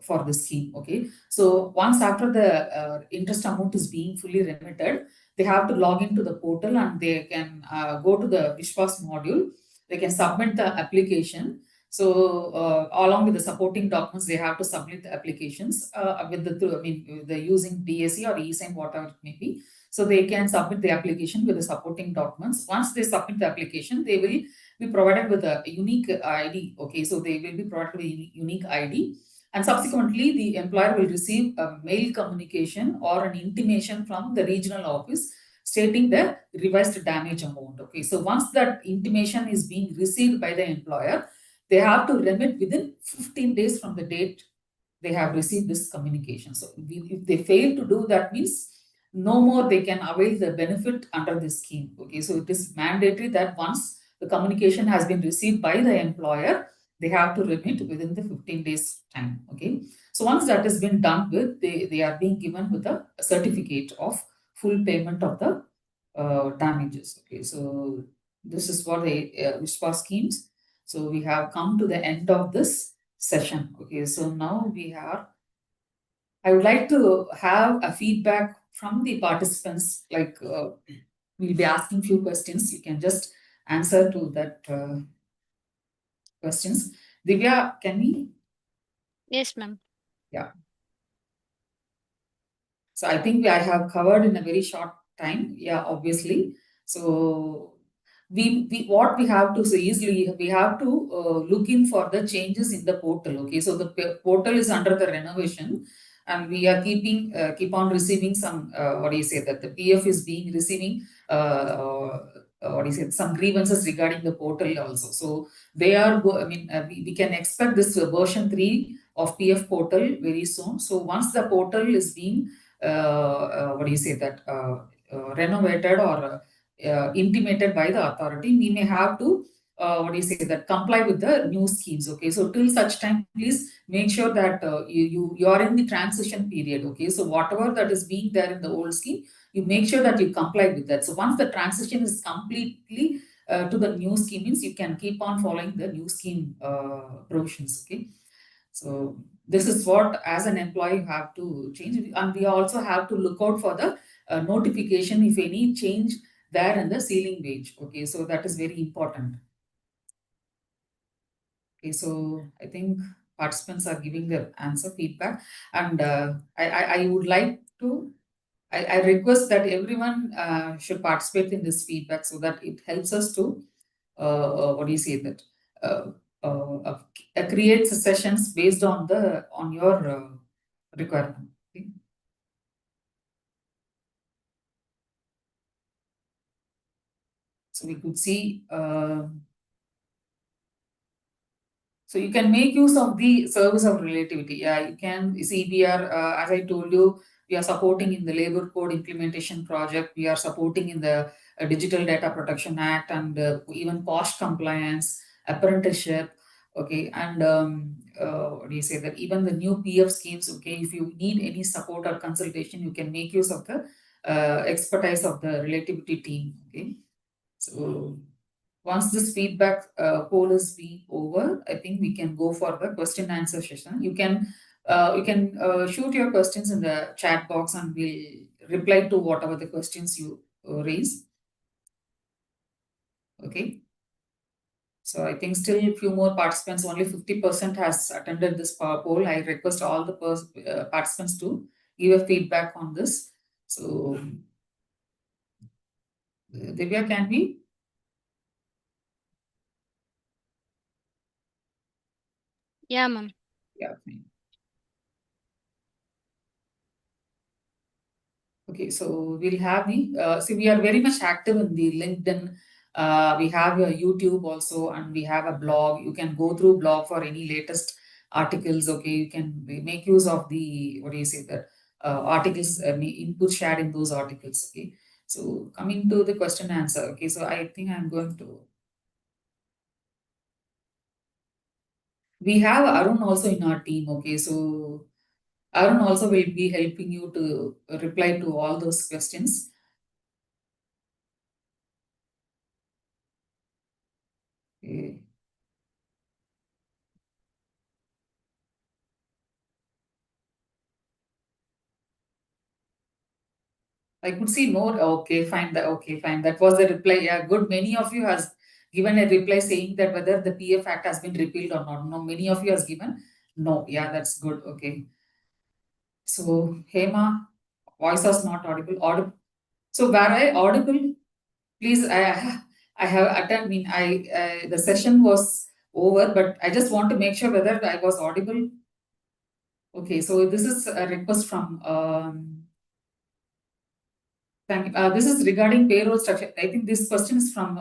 for the scheme. Okay, so once after the interest amount is being fully remitted, they have to log into the portal, and they can go to the Vishwas module. They can submit the application. So along with the supporting documents, they have to submit the applications with the using DAC or eSign, whatever it may be. So they can submit the application with the supporting documents. Once they submit the application, they will be provided with a unique ID. Okay, so they will be provided with a unique ID. And subsequently, the employer will receive a mail communication or an intimation from the regional office stating the revised damage amount. Okay, so once that intimation is being received by the employer, they have to remit within 15 days from the date they have received this communication. So if they fail to do that, means no more they can avail the benefit under this scheme. Okay, so it is mandatory that once the communication has been received by the employer, they have to remit within the 15 days time. Okay, so once that has been done with, they are being given with a certificate of full payment of the damages. Okay, so this is for the withdrawal schemes. So we have come to the end of this session. Okay, so now I would like to have a feedback from the participants. Like we'll be asking few questions. You can just answer to that questions. Divya, can we? Yes, ma'am. Yeah. So I think I have covered in a very short time. Yeah, obviously. So we what we have to say is we have to look in for the changes in the portal. Okay, so the portal is under the renovation, and we are keep on receiving some what do you say, that the PF is being receiving what do you say, some grievances regarding the portal also. So they are I mean we can expect this version 3 of PF portal very soon. So once the portal is being what do you say, that renovated or intimated by the authority, we may have to what do you say, that comply with the new schemes. Okay, so till such time, please make sure that you are in the transition period. Okay, so whatever that is being there in the old scheme, you make sure that you comply with that. So once the transition is completely to the new scheme, means you can keep on following the new scheme provisions. Okay, so this is what, as an employee, you have to change. And we also have to look out for the notification if any change there in the ceiling wage. Okay, so that is very important. Okay, so I think participants are giving their answer feedback, and I would like to, I request that everyone should participate in this feedback so that it helps us to what do you say, that uh, create sessions based on the on your requirement. Okay? So we could see. So you can make use of the service of relativity. Yeah, you can see we are, as I told you, we are supporting in the labor code implementation project. We are supporting in the Digital Data Protection Act, and even post compliance, apprenticeship. Okay, and what do you say, that even the new PF schemes. Okay, if you need any support or consultation, you can make use of the expertise of the relativity team. Okay, so once this feedback poll is being over, I think we can go for the question answer session. You can shoot your questions in the chat box, and we'll reply to whatever the questions you raise. Okay. So I think still a few more participants. Only 50% has attended this poll. I request all the participants to give a feedback on this. So Divya, can we? Yeah, ma'am. Yeah. Okay, so we'll have so we are very much active in the LinkedIn. We have a YouTube also, and we have a blog. You can go through blog for any latest articles. Okay, you can make use of the, what do you say, that articles, input shared in those articles. Okay, so coming to the question answer. Okay, so I think I'm going to. We have Arun also in our team. Okay, so Arun also will be helping you to reply to all those questions. Okay. I could see no. Okay, fine. Okay, fine. That was the reply. Yeah, good. Many of you has given a reply saying that whether the PF Act has been repealed or not. No, many of you has given no. Yeah, that's good. Okay. So Hema, voice was not audible. Audible. So were I audible? Please, I have attended. I mean, the session was over, but I just want to make sure whether I was audible. Okay, so this is a request from thank you. This is regarding payroll structure. I think this question is from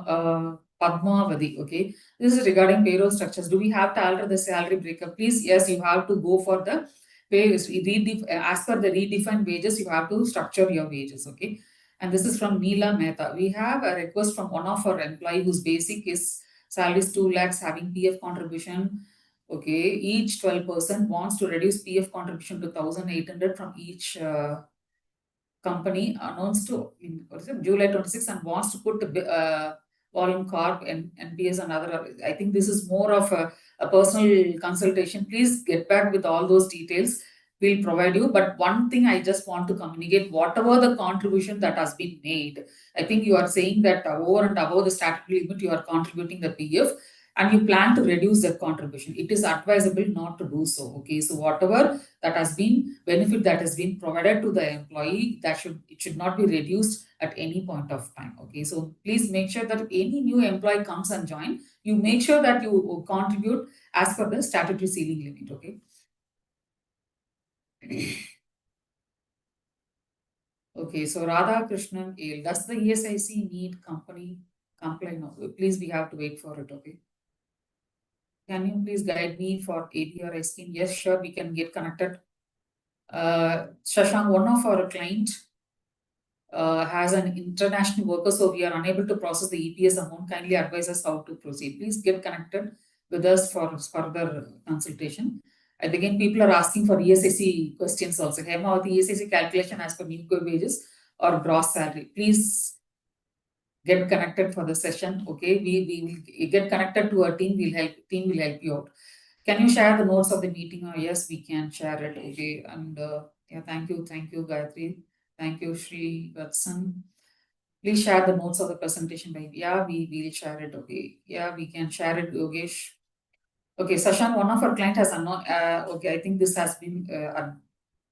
Padmavati. Okay. This is regarding payroll structures. Do we have to alter the salary breakup? Please, yes, you have to go for the pay. As per the redefined wages, you have to structure your wages. Okay. And this is from Neela Mehta. We have a request from one of our employee whose basic is salary is 2 lakhs having PF contribution. Okay. Each 12% wants to reduce PF contribution to 1,800 from each company announced to July 26 and wants to put volume corp and NPS and other. I think this is more of a personal consultation. Please get back with all those details. We'll provide you. But one thing I just want to communicate, whatever the contribution that has been made, I think you are saying that over and above the statutory limit, you are contributing the PF and you plan to reduce that contribution. It is advisable not to do so. Okay, so whatever that has been benefit that has been provided to the employee, it should not be reduced at any point of time. Okay, so please make sure that any new employee comes and join, you make sure that you contribute as per the statutory ceiling limit. Okay. Okay, so Radha Krishnan Ale, does the ESIC need company complaint? No, please, we have to wait for it. Okay. Can you please guide me for APR scheme? Yes, sure, we can get connected. Shashank, one of our client has an international worker, so we are unable to process the EPS amount. Kindly advise us how to proceed. Please get connected with us for further consultation. And again, people are asking for ESIC questions also. Hema, the ESIC calculation as per new wages or gross salary. Please get connected for the session. Okay, we will get connected to a team. Team will help you out. Can you share the notes of the meeting? Yes, we can share it. Okay, and yeah, thank you, Gayatri. Thank you, Shri Vatsan. Please share the notes of the presentation. Yeah, we will share it. Okay, yeah, we can share it, Yogesh. Okay, Sashan, one of our client has okay, I think this has been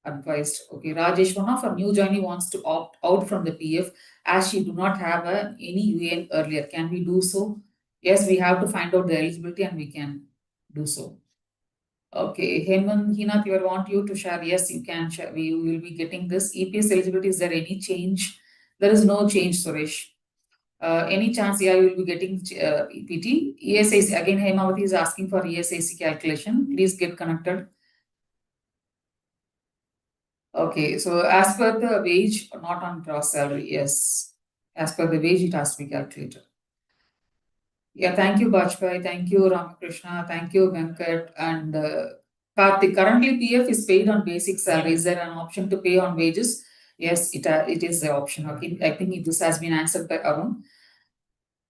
advised. Okay, Rajesh, one of our new joinee wants to opt out from the PF as she do not have any UN earlier. Can we do so? Yes, we have to find out the eligibility and we can do so. Okay, Hemant, Hinath, we want you to share. Yes, you can share. We will be getting this. EPS eligibility, is there any change? There is no change, Suresh. Any chance, yeah, you will be getting EPT. ESIC, again, Hemavati is asking for ESIC calculation. Please get connected. Okay, so as per the wage, not on gross salary, yes. As per the wage, it has to be calculated. Yeah, thank you, Bajpai. Thank you, Ramakrishna. Thank you, Venkat. And Karthik, currently PF is paid on basic salary. Is there an option to pay on wages? Yes, it is the option. Okay, I think this has been answered by Arun.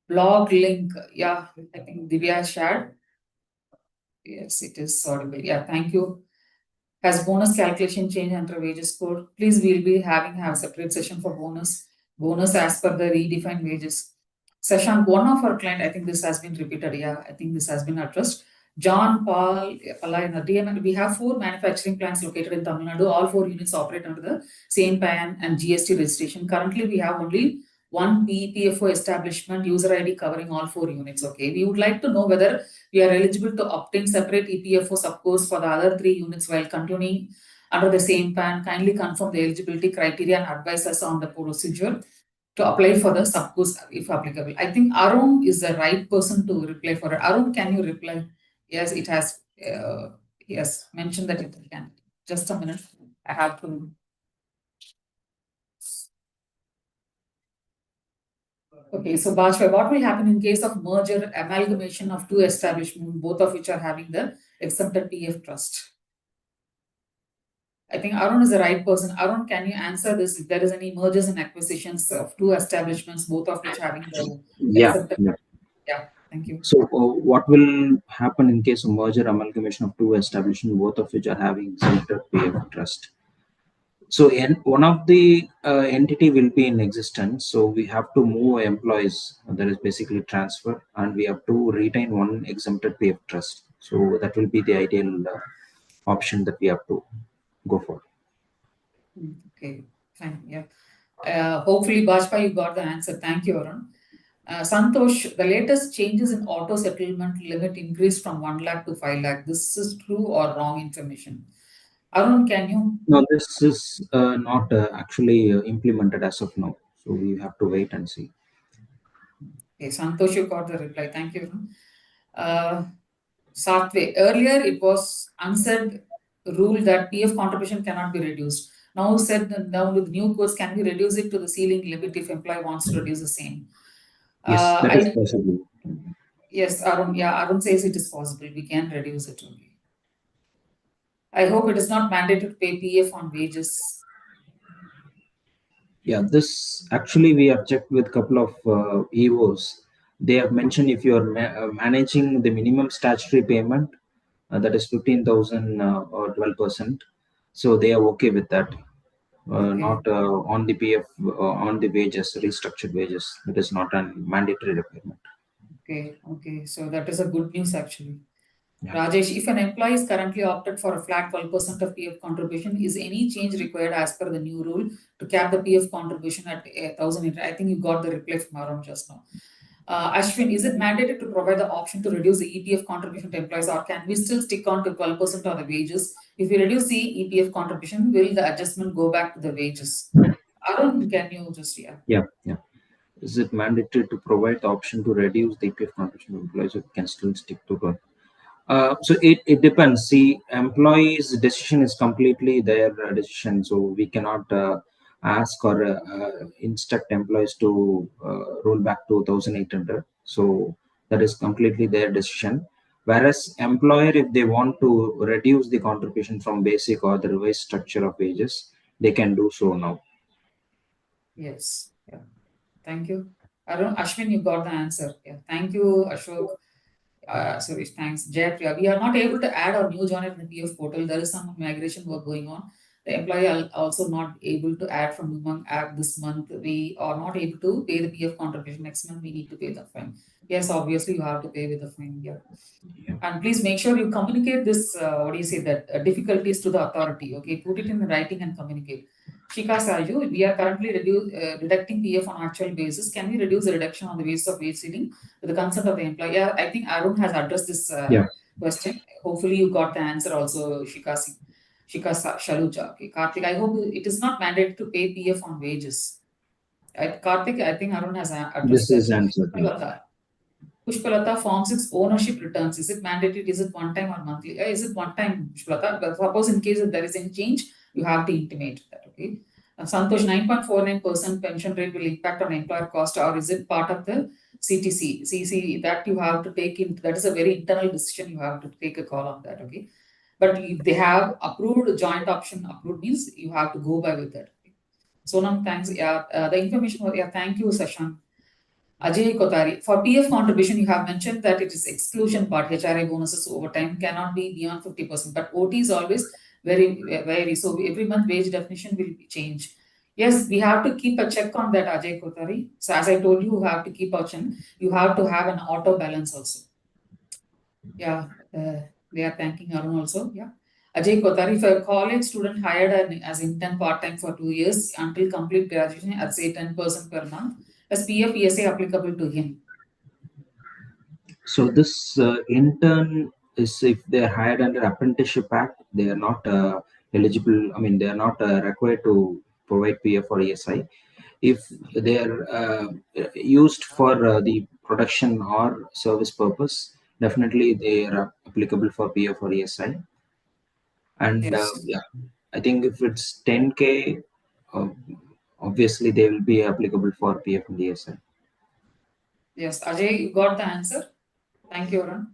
Blog link, yeah, I think Divya shared. Yes, it is audible. Yeah, thank you. Has bonus calculation changed under wages code? Please, we'll be having a separate session for bonus. Bonus as per the redefined wages. Session one of our client, I think this has been repeated. Yeah, I think this has been addressed. John Paul, DMN, we have 4 manufacturing plants located in Tamil Nadu. All 4 units operate under the same PAN and GST registration. Currently, we have only one EPFO establishment user ID covering all 4 units. Okay, we would like to know whether we are eligible to obtain separate EPFO subcodes for the other 3 units while continuing under the same PAN. Kindly confirm the eligibility criteria and advise us on the procedure to apply for the subcodes if applicable. I think Arun is the right person to reply for it. Arun, can you reply? Yes, it has. Yes, mentioned that it can. Just a minute. I have to. Okay, so Bajpai, what will happen in case of merger amalgamation of 2 establishments, both of which are having the exempted PF trust? I think Arun is the right person. Arun, can you answer this? If there is any mergers and acquisitions of 2 establishments, both of which having the exempted? Yeah, thank you. So what will happen in case of merger amalgamation of 2 establishments, both of which are having exempted PF trust? So one of the entity will be in existence. So we have to move employees. That is basically transfer, and we have to retain one exempted PF trust. So that will be the ideal option that we have to go for. Okay, fine. Yeah. Hopefully, Bajpai, you got the answer. Thank you, Arun. Santosh, the latest changes in auto settlement limit increased from 1 lakh to 5 lakh. This is true or wrong information? Arun, can you? No, this is not actually implemented as of now. So we have to wait and see. Okay, Santosh, you got the reply. Thank you. Satve, earlier it was unsaid rule that PF contribution cannot be reduced. Now said that now with new codes, can we reduce it to the ceiling limit if employee wants to reduce the same? Yes, that is possible. Yes, Arun. Yeah, Arun says it is possible. We can reduce it only. I hope it is not mandated to pay PF on wages. Yeah, this actually we have checked with couple of EOs. They have mentioned if you are managing the minimum statutory payment, that is 15,000 or 12%, so they are okay with that. Okay. Not on the PF, on the wages, restructured wages. It is not a mandatory requirement. Okay. So that is a good news actually. Yeah. Rajesh, if an employee is currently opted for a flat 12% of PF contribution, is any change required as per the new rule to cap the PF contribution at 1,000? I think you got the reply from Arun just now. Ashwin, is it mandated to provide the option to reduce the EPF contribution to employees, or can we still stick on to 12% of the wages? If we reduce the EPF contribution, will the adjustment go back to the wages? Arun, can you just, Yeah. Is it mandatory to provide the option to reduce the EPF contribution to employees? Or can still stick to it? So it depends. See, employees' decision is completely their decision. So we cannot ask or instruct employees to roll back to 1,800. So that is completely their decision. Whereas employer, if they want to reduce the contribution from basic or the revised structure of wages, they can do so now. Yes. Yeah. Thank you. Arun, Ashwin, you got the answer. Yeah. Thank you, Ashok. Sorry, thanks. Jaypriya, we are not able to add our new joiner in the PF portal. There is some migration work going on. The employee are also not able to add from Umang app this month. We are not able to pay the PF contribution. Next month, we need to pay the fine. Yes, obviously, you have to pay with the fine here. Yeah. And please make sure you communicate this, what do you say, that difficulties to the authority. Okay, put it in writing and communicate. Shika Saju, we are currently deducting PF on actual basis. Can we reduce the reduction on the basis of wage ceiling with the consent of the employer? Yeah, I think Arun has addressed this Yeah. question. Hopefully, you got the answer also, Shika Shaluja. Okay, Karthik, I hope it is not mandated to pay PF on wages. Karthik, I think Arun has addressed This is that. answered. Pushpalata forms its ownership returns. Is it mandated? Is it one time or monthly? Is it one time, Pushpalata? But suppose in case if there is any change, you have to intimate that. Okay. Santosh, 9.49% pension rate will impact on employer cost, or is it part of the CTC? CC that you have to take in. That is a very internal decision. You have to take a call on that. Okay. But if they have approved joint option, approved means you have to go by with that. Okay. Sonam, thanks. Yeah, the information. Yeah, thank you, Sashank. Ajay Kotari, for PF contribution, you have mentioned that it is exclusion part, HRA bonuses over time cannot be beyond 50%, but OT is always very, so every month wage definition will change. Yes, we have to keep a check on that, Ajay Kotari. So as I told you, you have to keep a check. You have to have an auto balance also. Yeah, they are thanking Arun also. Yeah. Ajay Kotari, if a college student hired as intern part-time for 2 years until complete graduation at say 10% per month, as PF ESA applicable to him? So this intern is if they are hired under Apprenticeship Act, they are not eligible. I mean, they are not required to provide PF or ESI. If they are used for the production or service purpose, definitely they are applicable for PF or ESI. And Yes. yeah, I think if it's 10K, uh, obviously they will be applicable for PF and ESI. Yes, Ajay, you got the answer. Thank you, Arun.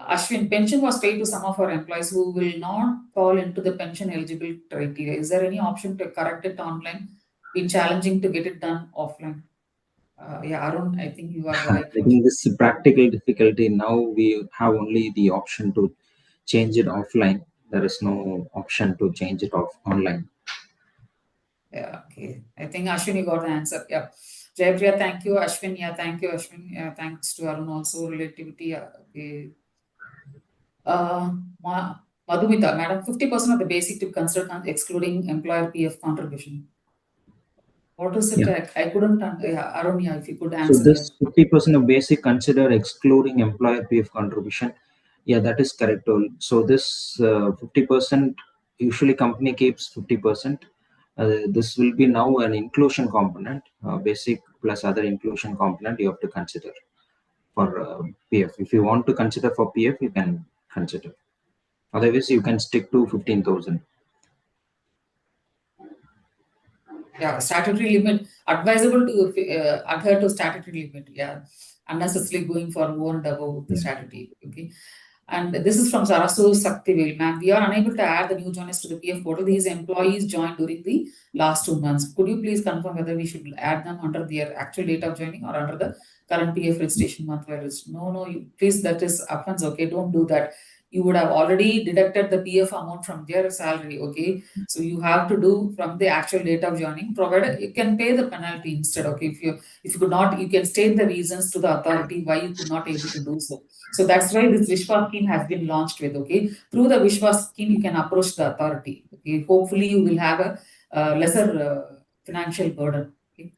Ashwin, pension was paid to some of our employees who will not fall into the pension eligible criteria. Is there any option to correct it online? Been challenging to get it done offline. Yeah, Arun, I think you are the I right think person. this is a practical difficulty. Now we have only the option to change it offline. There is no option to change it off online. Yeah, okay. I think Ashwin, you got the answer. Yeah. Jaypriya, thank you. Ashwin, yeah, thank you, Ashwin. Yeah, thanks to Arun also. Relativity, yeah, okay. Madhumita, madam, 50% of the basic tip considered excluding employer PF contribution. What is it? Yeah. I couldn't, yeah, Arun, yeah, if you could So answer, yeah. this 50% of basic consider excluding employer PF contribution. Yeah, that is correct. So this 50% usually company keeps 50%. This will be now an inclusion component, basic plus other inclusion component you have to consider for PF. If you want to consider for PF, you can consider. Otherwise, you can stick to 15,000. Yeah, statutory limit, advisable to adhere to statutory limit, yeah. Unnecessarily going for over and above the Yeah. statutory, okay. And this is from Sarasu Saktivel. Ma'am, we are unable to add the new joiners to the PF portal. These employees joined during the last 2 months. Could you please confirm whether we should add them under their actual date of joining or under the current PF registration month? No, please, that is offense. Okay, don't do that. You would have already deducted the PF amount from their salary. Okay, so you have to do from the actual date of joining. Provided you can pay the penalty instead. Okay, if you could not, you can state the reasons to the authority why you could not able to do so. So that's why this Vishwas scheme has been launched with, okay. Through the Vishwas scheme, you can approach the authority. Okay, hopefully you will have a lesser financial burden. Okay.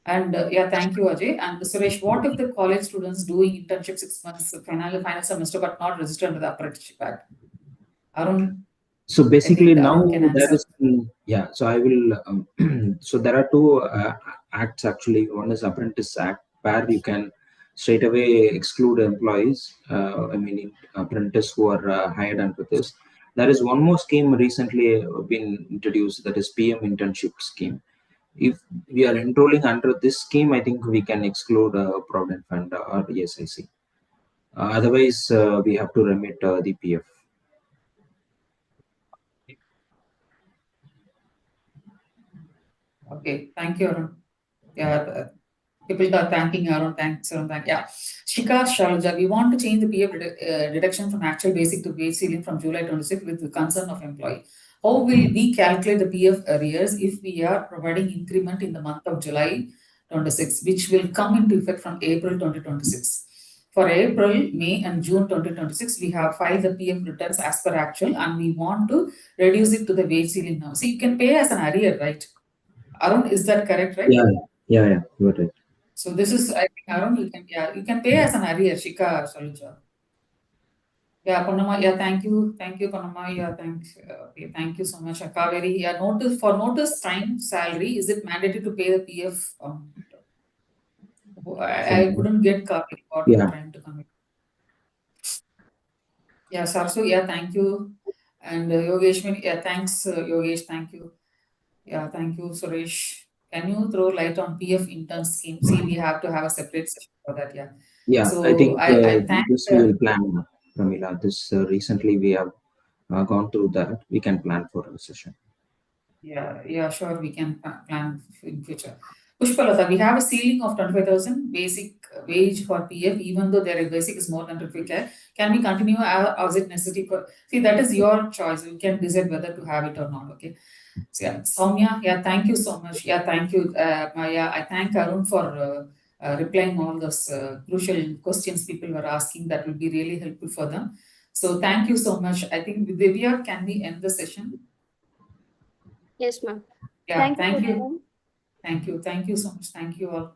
And yeah, thank you, Ajay. And Suresh, what if the college students doing internship 6 months final semester but not registered under the apprenticeship act? Arun, So I think basically now Arun can there answer. is, yeah, so I will, so there are two acts actually. One is Apprentice Act, where you can straight away exclude employees, I mean, apprentice who are hired under this. There is one more scheme recently been introduced, that is PM internship scheme. If we are enrolling under this scheme, I think we can exclude Provident Fund or ESIC. Otherwise, we have to remit the PF. Okay, thank you, Arun. Yeah, people are thanking Arun. Thanks, Arun. Yeah. Shika Shalja, we want to change the PF deduction from actual basic to wage ceiling from July 26 with the concern of employee. How will we calculate the PF arrears if we are providing increment in the month of July 26, which will come into effect from April 2026? For April, May, and June 2026, we have filed the PF returns as per actual, and we want to reduce it to the wage ceiling now. So you can pay as an arrear, right? Arun, is that correct, right? Yeah, you got it. So this is, I think, Arun, you can pay as an arrear, Shika Saluja. Yeah, Purnama, yeah, thank you, Purnama, yeah, thanks, okay, thank you so much, Kaveri. Yeah, notice time salary, is it mandatory to pay the PF? I couldn't get Kaveri what you're Yeah, trying to convey. Yeah, Sarsu, yeah, thank you. And Yogeshwin, yeah, thanks, Yogesh, thank you. Yeah, thank you, Suresh. Can you throw light on PF intern scheme? See, we have to have a separate session for that. Yeah. yeah. I So think I thank. this we will plan, Pramila. This recently we have gone through that. We can plan for a session. Yeah, sure. We can plan in future. Pushpalata, we have a ceiling of 25,000 basic wage for PF, even though their basic is more than 25 lakh. Can we continue as it necessity for? See, that is your choice. You can decide whether to have it or not. Okay. So yeah, Soumya, yeah, thank you so much. Yeah, thank you, Maya. I thank Arun for replying all those crucial questions people were asking. That will be really helpful for them. So thank you so much. I think Divya, can we end the session? Yes, ma'am. Yeah, Thank you, thank you. everyone. Thank you. Thank you so much. Thank you all.